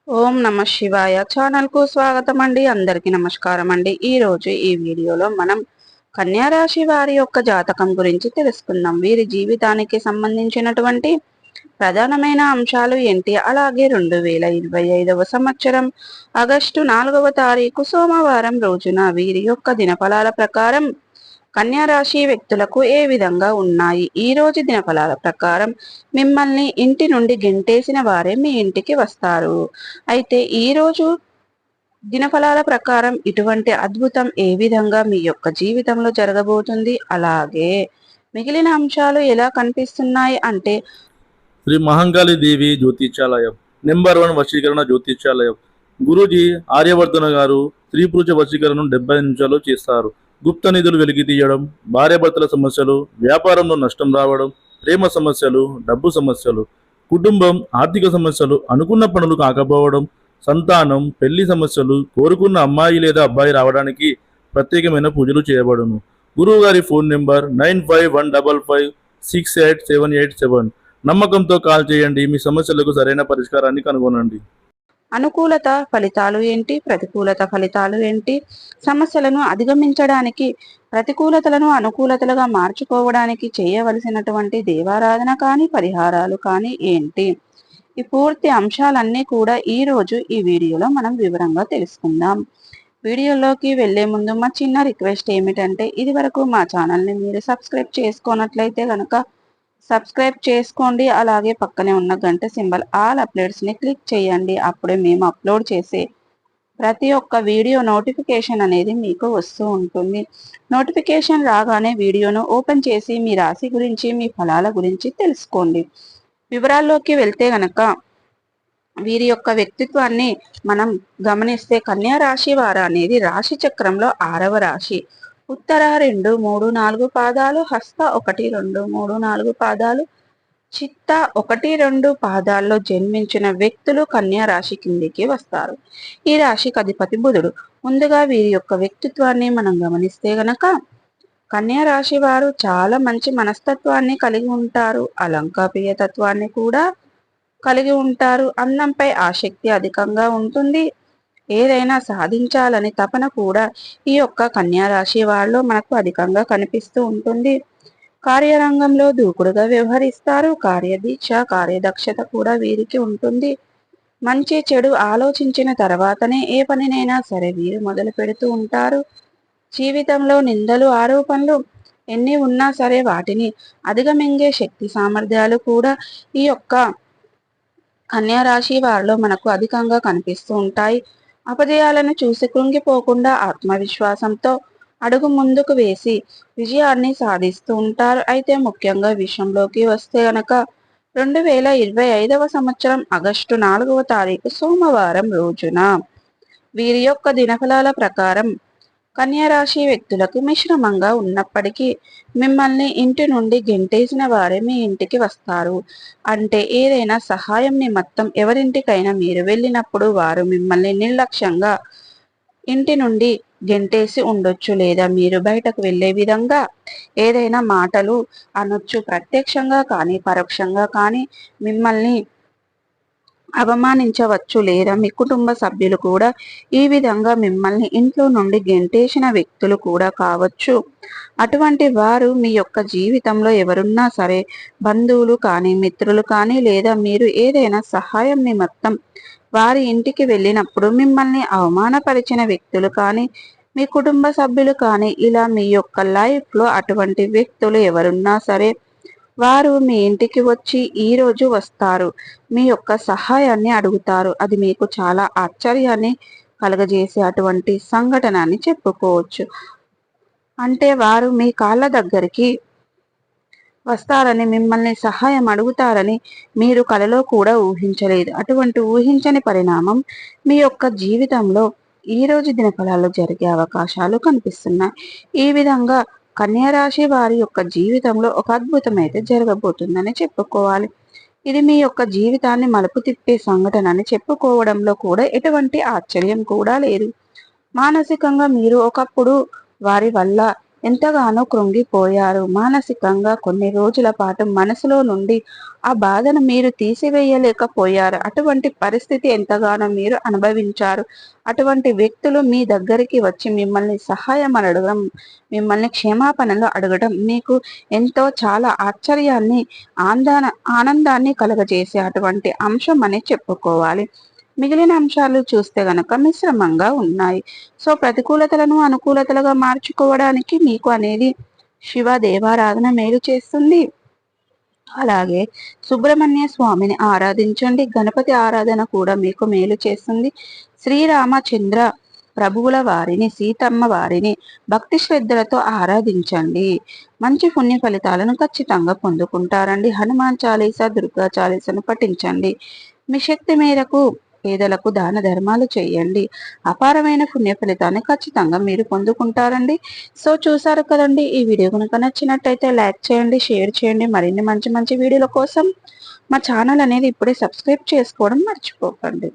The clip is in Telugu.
ఓం నమ శివాయ ఛానల్ కు స్వాగతం అండి. అందరికీ నమస్కారం అండి. ఈ రోజు ఈ వీడియోలో మనం కన్యా రాశి వారి యొక్క జాతకం గురించి తెలుసుకుందాం. వీరి జీవితానికి సంబంధించినటువంటి ప్రధానమైన అంశాలు ఏంటి, అలాగే 2025వ సంవత్సరం ఆగస్టు 4వ తారీఖు సోమవారం రోజున వీరి యొక్క దినఫలాల ప్రకారం కన్యా రాశి వ్యక్తులకు ఏ విధంగా ఉన్నాయి. ఈ రోజు దినఫలాల ప్రకారం మిమ్మల్ని ఇంటి నుండి గెంటేసిన వారే మీ ఇంటికి వస్తారు. అయితే ఈ రోజు దినఫలాల ప్రకారం ఇటువంటి అద్భుతం ఏ విధంగా మీ యొక్క జీవితంలో జరగబోతుంది, అలాగే మిగిలిన అంశాలు ఎలా కనిపిస్తున్నాయి అంటే శ్రీ మహంకాళి దేవి జ్యోతిష్యాలయం నెంబర్ 1 వశీకరణ జ్యోతిష్యాలయం. గురూజీ ఆర్యవర్ధన గారు స్త్రీ పురుష వశీకరణను 70 నిమిషాల్లో చేస్తారు. గుప్త నిధులు వెలికి తీయడం, భార్యాభర్తల సమస్యలు, వ్యాపారంలో నష్టం రావడం, ప్రేమ సమస్యలు, డబ్బు సమస్యలు, కుటుంబం, ఆర్థిక సమస్యలు, అనుకున్న పనులు కాకపోవడం, సంతానం, పెళ్లి సమస్యలు, కోరుకున్న అమ్మాయి లేదా అబ్బాయి రావడానికి ప్రత్యేకమైన పూజలు చేయబడును. గురువు గారి ఫోన్ నెంబర్ 9515568787. నమ్మకంతో కాల్ చేయండి. మీ సమస్యలకు సరైన పరిష్కారాన్ని కనుగొనండి. అనుకూలత ఫలితాలు ఏంటి, ప్రతికూలత ఫలితాలు ఏంటి, సమస్యలను అధిగమించడానికి ప్రతికూలతలను అనుకూలతలుగా మార్చుకోవడానికి చేయవలసినటువంటి దేవారాధన కానీ పరిహారాలు కానీ ఏంటి, ఈ పూర్తి అంశాలన్నీ కూడా ఈ రోజు ఈ వీడియోలో మనం వివరంగా తెలుసుకుందాం. వీడియోలోకి వెళ్లే ముందు మా చిన్న రిక్వెస్ట్ ఏమిటంటే, ఇది వరకు మా ఛానల్ని మీరు సబ్స్క్రైబ్ చేసుకోనట్లయితే కనుక సబ్స్క్రైబ్ చేసుకోండి. అలాగే పక్కనే ఉన్న గంట సింబల్ ఆల్ అప్లోడ్స్ని క్లిక్ చేయండి. అప్పుడే మేము అప్లోడ్ చేసే ప్రతి ఒక్క వీడియో నోటిఫికేషన్ అనేది మీకు వస్తూ ఉంటుంది. నోటిఫికేషన్ రాగానే వీడియోను ఓపెన్ చేసి మీ రాశి గురించి, మీ ఫలాల గురించి తెలుసుకోండి. వివరాల్లోకి వెళ్తే గనక వీరి యొక్క వ్యక్తిత్వాన్ని మనం గమనిస్తే కన్యా రాశి వారు అనేది రాశి చక్రంలో 6వ రాశి. ఉత్తర 2, 3, 4 పాదాలు, హస్త 1, 2, 3, 4 పాదాలు, చిత్త 1, 2 పాదాల్లో జన్మించిన వ్యక్తులు కన్యా రాశి కిందికి వస్తారు. ఈ రాశికి అధిపతి బుధుడు. ముందుగా వీరి యొక్క వ్యక్తిత్వాన్ని మనం గమనిస్తే గనక కన్యా రాశి వారు చాలా మంచి మనస్తత్వాన్ని కలిగి ఉంటారు. అలంకాప్రియతత్వాన్ని కూడా కలిగి ఉంటారు. అందంపై ఆసక్తి అధికంగా ఉంటుంది. ఏదైనా సాధించాలని తపన కూడా ఈ యొక్క కన్యా రాశి వాళ్ళలో మనకు అధికంగా కనిపిస్తూ ఉంటుంది. కార్యరంగంలో దూకుడుగా వ్యవహరిస్తారు. కార్యదీక్ష, కార్యదక్షత కూడా వీరికి ఉంటుంది. మంచి చెడు ఆలోచించిన తర్వాతనే ఏ పనినైనా సరే వీరు మొదలు పెడుతూ ఉంటారు. జీవితంలో నిందలు, ఆరోపణలు ఎన్ని ఉన్నా సరే వాటిని అధిగమించే శక్తి సామర్థ్యాలు కూడా ఈ యొక్క కన్యా రాశి వారిలో మనకు అధికంగా కనిపిస్తూ ఉంటాయి. అపజయాలను చూసి కృంగిపోకుండా ఆత్మవిశ్వాసంతో అడుగు ముందుకు వేసి విజయాన్ని సాధిస్తూ ఉంటారు. అయితే ముఖ్యంగా విషయంలోకి వస్తే గనక 2025వ సంవత్సరం ఆగస్టు 4వ తారీఖు సోమవారం రోజున వీరి యొక్క దినఫలాల ప్రకారం కన్యా రాశి వ్యక్తులకు మిశ్రమంగా ఉన్నప్పటికీ మిమ్మల్ని ఇంటి నుండి గెంటేసిన వారే మీ ఇంటికి వస్తారు. అంటే ఏదైనా సహాయం నిమిత్తం ఎవరింటికైనా మీరు వెళ్ళినప్పుడు వారు మిమ్మల్ని నిర్లక్ష్యంగా ఇంటి నుండి గెంటేసి ఉండొచ్చు, లేదా మీరు బయటకు వెళ్ళే విధంగా ఏదైనా మాటలు అనొచ్చు. ప్రత్యక్షంగా కానీ పరోక్షంగా కానీ మిమ్మల్ని అవమానించవచ్చు, లేదా మీ కుటుంబ సభ్యులు కూడా ఈ విధంగా మిమ్మల్ని ఇంట్లో నుండి గెంటేసిన వ్యక్తులు కూడా కావచ్చు. అటువంటి వారు మీ యొక్క జీవితంలో ఎవరున్నా సరే, బంధువులు కానీ మిత్రులు కానీ, లేదా మీరు ఏదైనా సహాయం నిమిత్తం వారి ఇంటికి వెళ్ళినప్పుడు మిమ్మల్ని అవమానపరిచిన వ్యక్తులు కానీ, మీ కుటుంబ సభ్యులు కానీ, ఇలా మీ యొక్క లైఫ్లో అటువంటి వ్యక్తులు ఎవరున్నా సరే వారు మీ ఇంటికి వచ్చి ఈ రోజు వస్తారు. మీ యొక్క సహాయాన్ని అడుగుతారు. అది మీకు చాలా ఆశ్చర్యాన్ని కలగజేసే అటువంటి సంఘటన అని చెప్పుకోవచ్చు. అంటే వారు మీ కాళ్ళ దగ్గరికి వస్తారని, మిమ్మల్ని సహాయం అడుగుతారని మీరు కలలో కూడా ఊహించలేదు. అటువంటి ఊహించని పరిణామం మీ యొక్క జీవితంలో ఈ రోజు దినఫలాల్లో జరిగే అవకాశాలు కనిపిస్తున్నాయి. ఈ విధంగా కన్యా రాశి వారి యొక్క జీవితంలో ఒక అద్భుతం అయితే జరగబోతుందని చెప్పుకోవాలి. ఇది మీ యొక్క జీవితాన్ని మలుపు తిప్పే సంఘటన అని చెప్పుకోవడంలో కూడా ఎటువంటి ఆశ్చర్యం కూడా లేదు. మానసికంగా మీరు ఒకప్పుడు వారి వల్ల ఎంతగానో కృంగిపోయారు. మానసికంగా కొన్ని రోజుల పాటు మనసులో నుండి ఆ బాధను మీరు తీసివేయలేకపోయారు. అటువంటి పరిస్థితి ఎంతగానో మీరు అనుభవించారు. అటువంటి వ్యక్తులు మీ దగ్గరికి వచ్చి మిమ్మల్ని సహాయం అడగడం, మిమ్మల్ని క్షమాపణలు అడగడం మీకు ఎంతో చాలా ఆశ్చర్యాన్ని, ఆనందాన్ని కలుగజేసే అటువంటి అంశం అని చెప్పుకోవాలి. మిగిలిన అంశాలు చూస్తే గనక మిశ్రమంగా ఉన్నాయి. సో ప్రతికూలతలను అనుకూలతలుగా మార్చుకోవడానికి మీకు అనేది శివ దేవారాధన మేలు చేస్తుంది. అలాగే సుబ్రహ్మణ్య స్వామిని ఆరాధించండి. గణపతి ఆరాధన కూడా మీకు మేలు చేస్తుంది. శ్రీరామచంద్ర ప్రభువుల వారిని, సీతమ్మ వారిని భక్తి శ్రద్ధలతో ఆరాధించండి. మంచి పుణ్య ఫలితాలను ఖచ్చితంగా పొందుకుంటారండి. హనుమాన్ చాలీసా, దుర్గా చాలీసాను పఠించండి. మీ శక్తి మేరకు పేదలకు దాన ధర్మాలు చేయండి. అపారమైన పుణ్య ఫలితాన్ని ఖచ్చితంగా మీరు పొందుకుంటారండి. సో చూసారు కదండి, ఈ వీడియో కనుక నచ్చినట్టయితే లైక్ చేయండి, షేర్ చేయండి. మరిన్ని మంచి మంచి వీడియోల కోసం మా ఛానల్ అనేది ఇప్పుడే సబ్స్క్రైబ్ చేసుకోవడం మర్చిపోకండి.